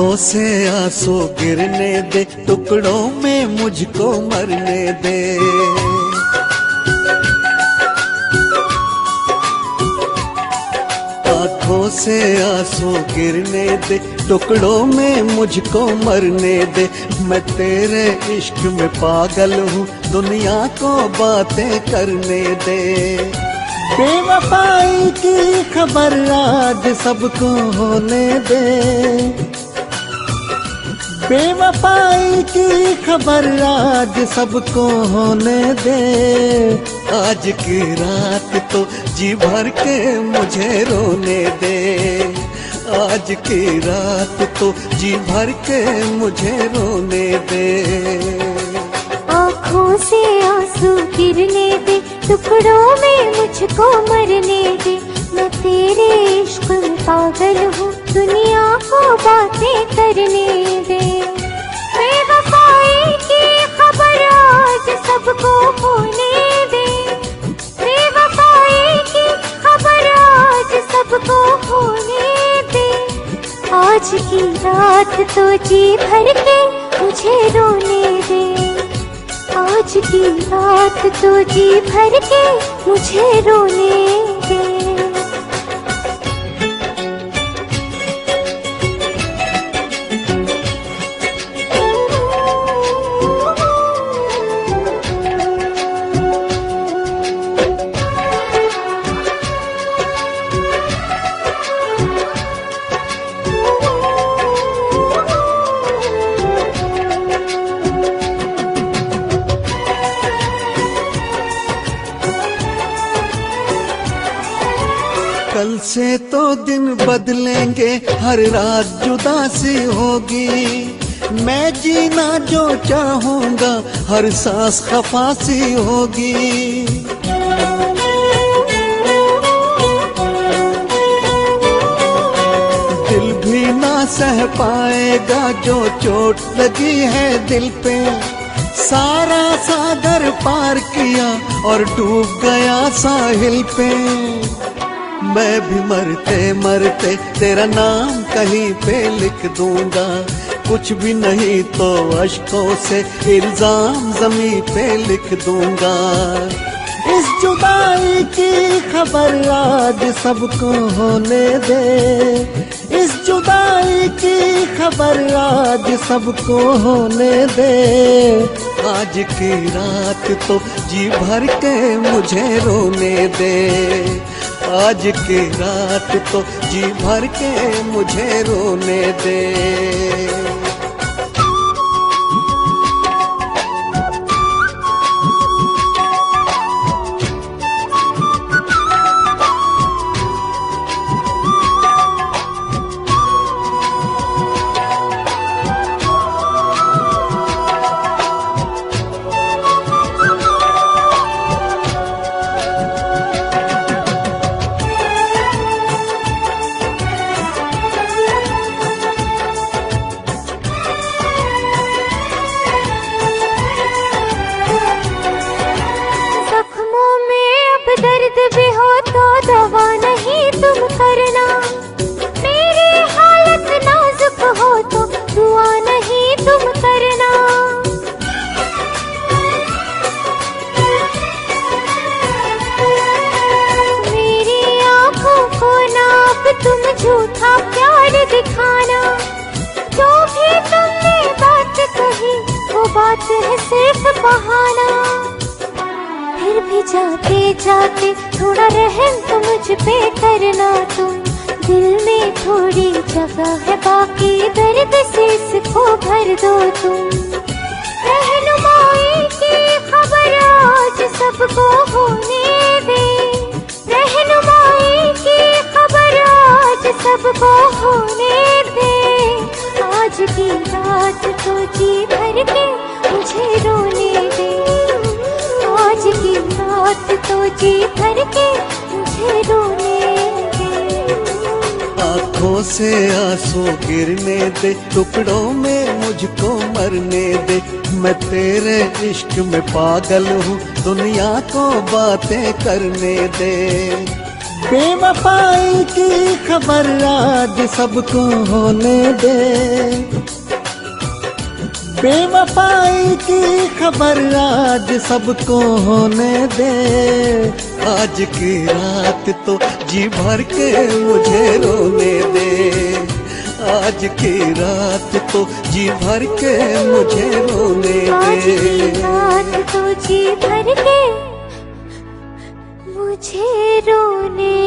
आँखों से आंसू गिरने दे, टुकड़ों में मुझको मरने दे। आँखों से आंसू गिरने दे, टुकड़ों में मुझको मरने दे। मैं तेरे इश्क में पागल हूँ, दुनिया को बातें करने दे। बेवफाई की खबर आज सबको होने दे, बेवफाई की खबर आज सबको होने दे। आज की रात तो जी भर के मुझे रोने दे, आज की रात तो जी भर के मुझे रोने दे। आँखों से आंसू गिरने दे, टुकड़ों में मुझको मरने दे। मैं तेरे इश्क में पागल हूँ, दुनिया को बातें करने दे। बेवफाई की खबर आज सबको होने दे, बेवफाई की खबर आज सबको होने दे। आज की रात तो जी भर के मुझे रोने दे, आज की रात तो जी भर के मुझे रोने दे। कल से तो दिन बदलेंगे, हर रात जुदासी होगी। मैं जीना जो चाहूँगा, हर सांस खफासी होगी। दिल भी ना सह पाएगा जो चोट लगी है दिल पे। सारा सागर पार किया और डूब गया साहिल पे। मैं भी मरते मरते तेरा नाम कहीं पे लिख दूंगा, कुछ भी नहीं तो अश्कों से इल्जाम ज़मीं पे लिख दूंगा। इस जुदाई की खबर आज सबको होने दे, इस जुदाई की खबर आज सबको होने दे। आज की रात तो जी भर के मुझे रोने दे, आज की रात तो जी भर के मुझे रोने दे। दर्द भी हो तो दवा नहीं तुम करना, मेरी हालत नाजुक हो तो दुआ नहीं तुम करना। मेरी आँखों को ना अब तुम झूठा प्यार दिखाना, जो भी तुमने बात कही वो बात है सिर्फ बहाना। फिर भी जाते जाते थोड़ा रहम तो मुझ पे करना तुम, दिल में थोड़ी जगह है बाकी दर्द से इसको भर दो तुम। रहनुमाई की खबर आज सबको होने दे, रहनुमाई की खबर आज सबको होने दे। आज की रात तो जी भर के मुझे रोने दे, आज की रात तो जी भर के मुझे रोने दे। आँखों से आंसू गिरने दे, टुकड़ों में मुझको मरने दे। मैं तेरे इश्क में पागल हूँ, दुनिया को बातें करने दे। बेवफाई की खबर आज सबको होने दे, बेवफाई की खबर आज सबको होने दे। आज की रात तो जी भर के मुझे रोने दे, आज की रात तो जी भर के मुझे रोने आज की दे। रात तो जी भर के मुझे रोने